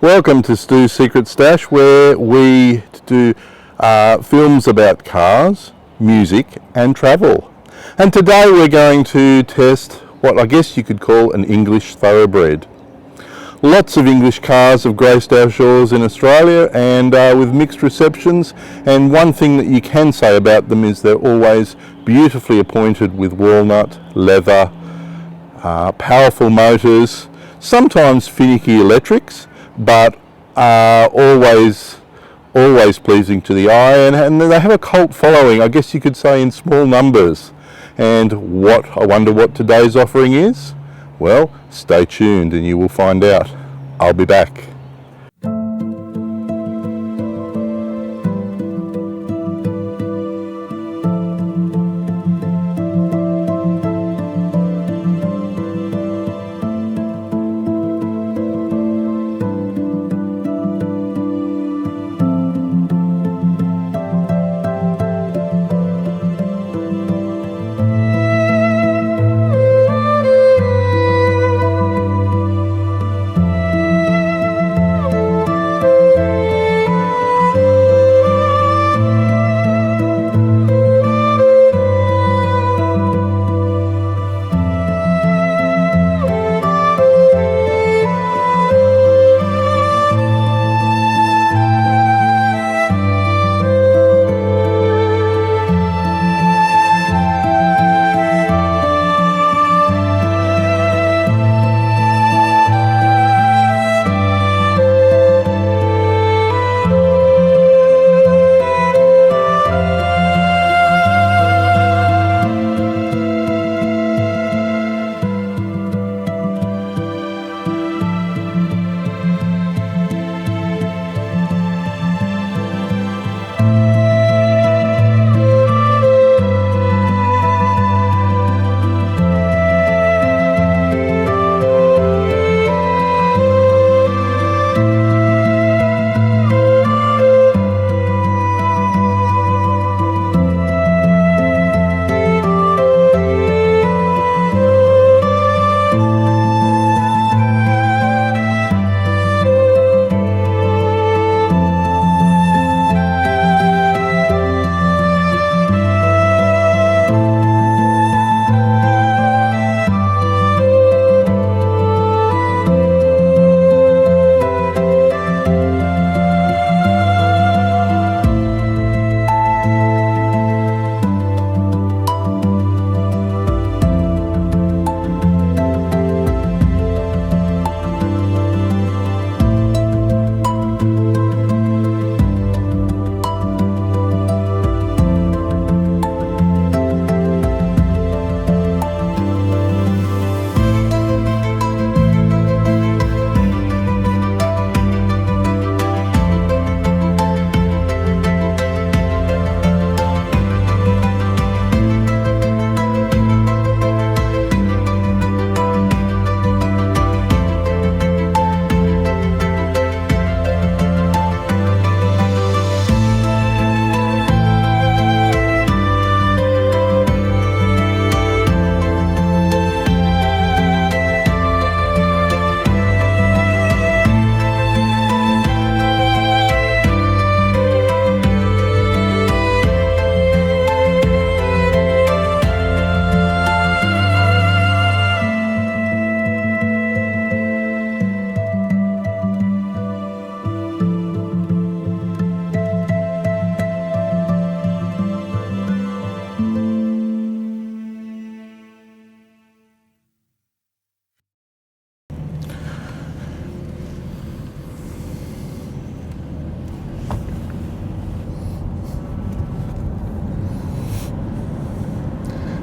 Welcome to Stoo's Secret Stash, where we do films about cars, music and travel. And today we're going to test what I guess you could call an English thoroughbred. Lots of English cars have graced our shores in Australia, and with mixed receptions, and one thing that you can say about them is they're always beautifully appointed with walnut, leather, powerful motors, sometimes finicky electrics, but always pleasing to the eye, and they have a cult following, I guess you could say, in small numbers. And I wonder what today's offering is? Well, stay tuned and you will find out. I'll be back.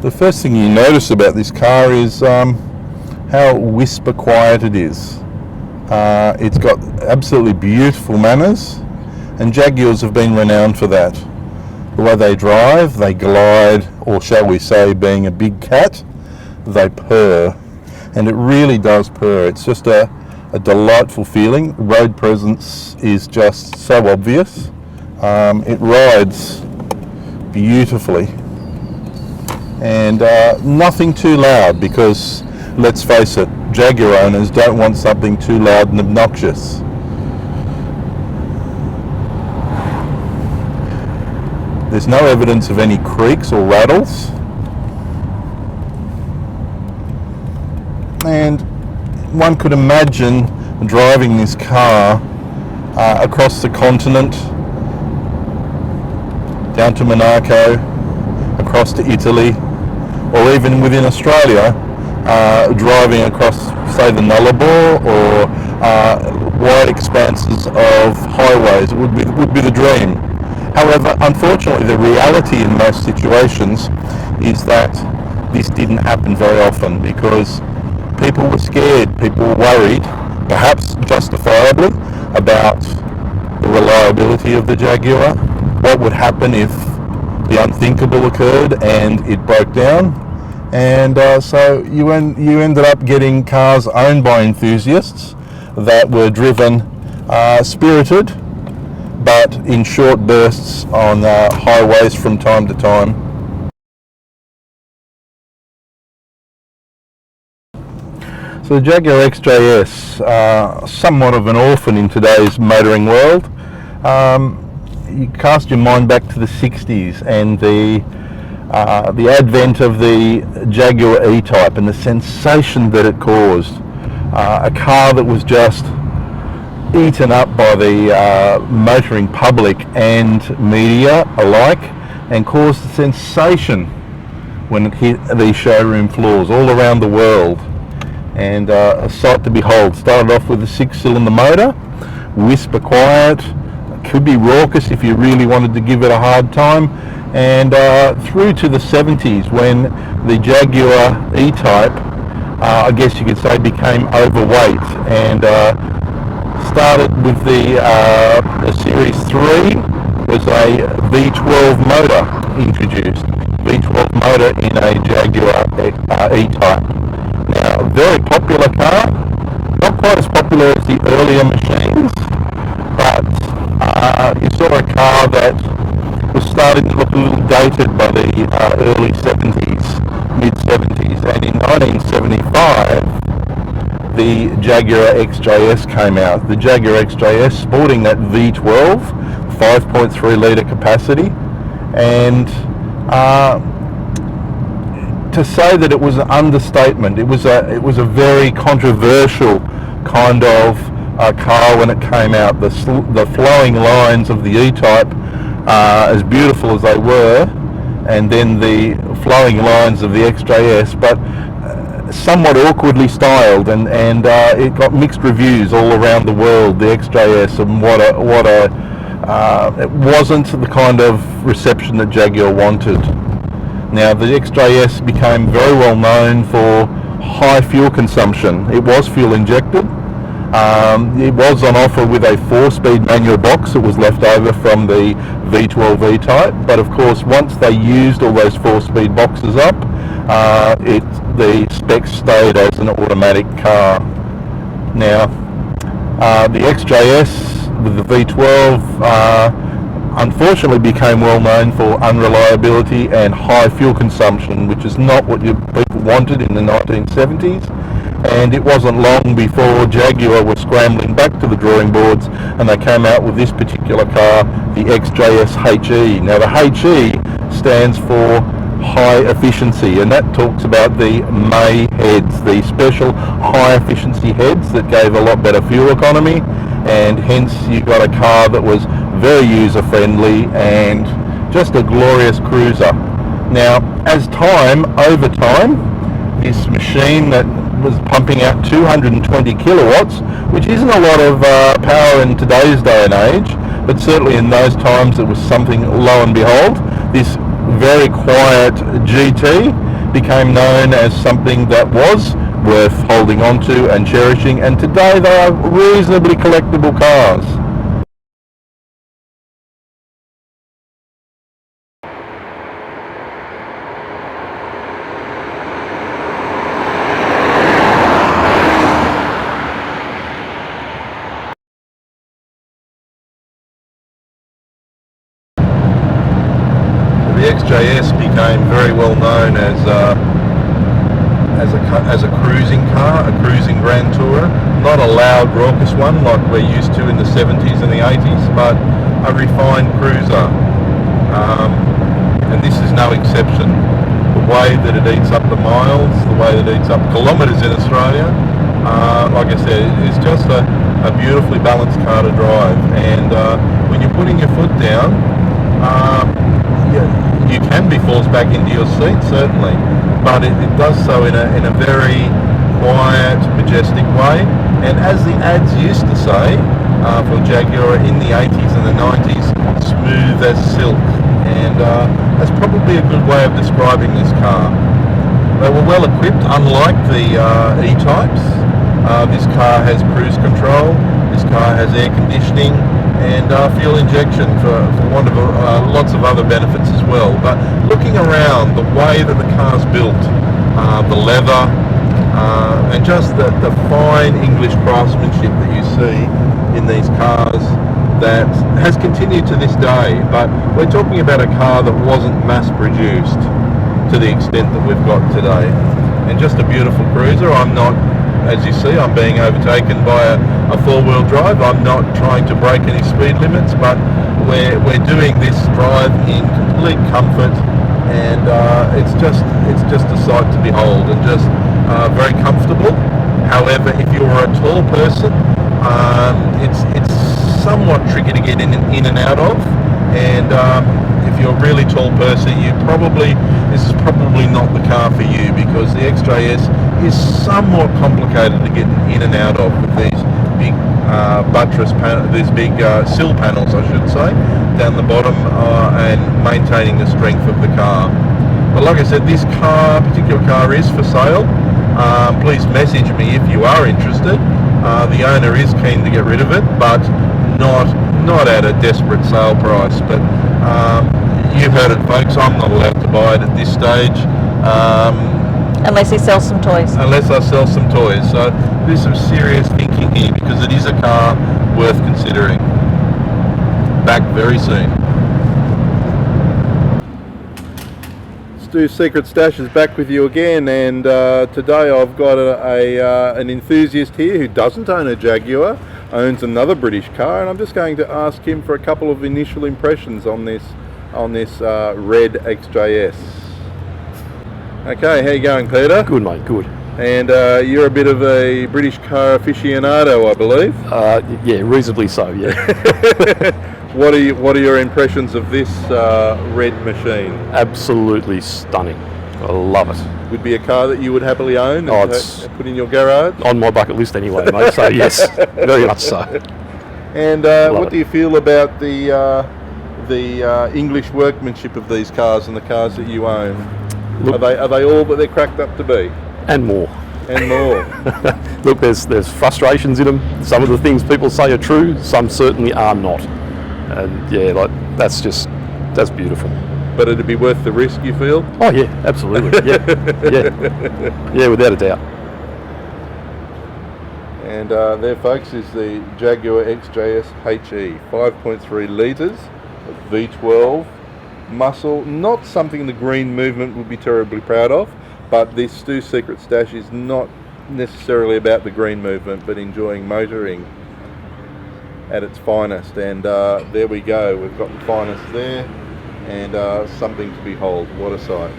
The first thing you notice about this car is how whisper quiet it is. It's got absolutely beautiful manners, and Jaguars have been renowned for that. The way they drive, they glide, or shall we say, being a big cat, they purr, and it really does purr. It's just a delightful feeling. Road presence is just so obvious. It rides beautifully, and nothing too loud, because let's face it, Jaguar owners don't want something too loud and obnoxious. There's no evidence of any creaks or rattles. And one could imagine driving this car across the continent, down to Monaco, across to Italy, or even within Australia, driving across, say, the Nullarbor or wide expanses of highways would be the dream. However, unfortunately, the reality in most situations is that this didn't happen very often because people were scared, people were worried, perhaps justifiably, about the reliability of the Jaguar. What would happen if the unthinkable occurred and it broke down? And so you ended up getting cars owned by enthusiasts that were driven spirited, but in short bursts on highways from time to time. So the Jaguar XJS, somewhat of an orphan in today's motoring world. You cast your mind back to the 60s and the advent of the Jaguar E-Type and the sensation that it caused. A car that was just eaten up by the motoring public and media alike, and caused a sensation when it hit these showroom floors all around the world. And a sight to behold. Started off with a 6-cylinder motor, whisper quiet, could be raucous if you really wanted to give it a hard time, and through to the 70s when the Jaguar E-Type, I guess you could say, became overweight, and started with the Series 3 was a V12 motor introduced. V12 motor in a Jaguar E-Type. Now, very popular car, not quite as popular as the earlier machines, but you saw a car that was starting to look a little dated by the early 70s, mid-70s, and in 1975 the Jaguar XJS came out. The Jaguar XJS sporting that V12, 5.3 litre capacity, and to say that it was an understatement. It was a very controversial kind of car when it came out. The flowing lines of the E-Type, as beautiful as they were, and then the flowing lines of the XJS, but somewhat awkwardly styled, and it got mixed reviews all around the world, the XJS, and it wasn't the kind of reception that Jaguar wanted. Now, the XJS became very well known for high fuel consumption. It was fuel injected. It was on offer with a 4-speed manual box that was left over from the V12 E-Type, but of course once they used all those 4-speed boxes up, the specs stayed as an automatic car. Now, the XJS with the V12 unfortunately became well known for unreliability and high fuel consumption, which is not what people wanted in the 1970s. And it wasn't long before Jaguar was scrambling back to the drawing boards, and they came out with this particular car, the XJS-HE. Now, the HE stands for high efficiency, and that talks about the May heads, the special high efficiency heads that gave a lot better fuel economy, and hence you got a car that was very user friendly and just a glorious cruiser. Now, over time, this machine that was pumping out 220 kilowatts, which isn't a lot of power in today's day and age, but certainly in those times it was something. Lo and behold, this very quiet GT became known as something that was worth holding on to and cherishing, and today they are reasonably collectible cars. The XJS became very well known as a cruising car, a cruising grand tourer. Not a loud, raucous one like we're used to in the 70s and the 80s, but a refined cruiser. and this is no exception. The way that it eats up the miles, the way that it eats up kilometres in Australia, like I said, it's just a beautifully balanced car to drive. And when you're putting your foot down, you can be forced back into your seat, certainly, but it does so in a very quiet, majestic way. And as the ads used to say, for Jaguar in the 80s and the 90s, smooth as silk. And that's probably a good way of describing this car. They were well equipped, unlike the E-types. This car has cruise control, this car has air conditioning, and fuel injection for want of lots of other benefits as well. But looking around, the way that the car's built, the leather, and just the fine English craftsmanship that you see in these cars that has continued to this day. But we're talking about a car that wasn't mass produced to the extent that we've got today. And just a beautiful cruiser. I'm not, as you see, I'm being overtaken by a four-wheel drive. I'm not trying to break any speed limits, but we're doing this drive in complete comfort, and it's just a sight to behold, and just very comfortable. However, if you're a tall person, it's somewhat tricky to get in and out of, and if you're a really tall person, this is probably not the car for you, because the XJS is somewhat complicated to get in and out of with these big sill panels, I should say, down the bottom, and maintaining the strength of the car. But like I said, this particular car is for sale. Please message me if you are interested. The owner is keen to get rid of it, but not at a desperate sale price. But you've heard it, folks. I'm not allowed to buy it at this stage. Unless he sells some toys. Unless I sell some toys. So there's some serious thinking here, because it is a car worth considering. Back very soon. Stoo's Secret Stash is back with you again, and today I've got an enthusiast here who doesn't own a Jaguar, owns another British car, and I'm just going to ask him for a couple of initial impressions on this red XJS. Okay, how you going, Peter? Good, mate, good. And you're a bit of a British car aficionado, I believe. Yeah, reasonably so, yeah. What are your impressions of this red machine? Absolutely stunning. I love it. Would be a car that you would happily own and put in your garage? On my bucket list anyway, mate, so yes, very much so. And what do you feel about the English workmanship of these cars and the cars that you own? Look, are they all that they're cracked up to be? And more. And more. Look, there's frustrations in them. Some of the things people say are true, some certainly are not. And yeah, that's beautiful. But it'd be worth the risk, you feel? Oh yeah, absolutely. Yeah, without a doubt. And there, folks, is the Jaguar XJS-HE 5.3 litres of V12 muscle. Not something the green movement would be terribly proud of, but this Stoo's Secret Stash is not necessarily about the green movement, but enjoying motoring at its finest. And there we go, we've got the finest there, and something to behold. What a sight.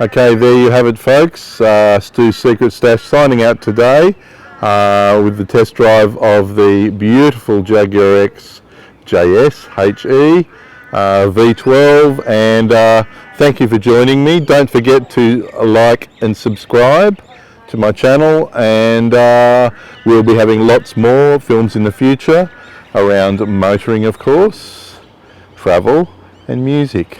Okay, there you have it, folks. Stoo's Secret Stash signing out today with the test drive of the beautiful Jaguar XJS-HE V12, and thank you for joining me. Don't forget to like and subscribe to my channel, and we'll be having lots more films in the future around motoring, of course, travel and music.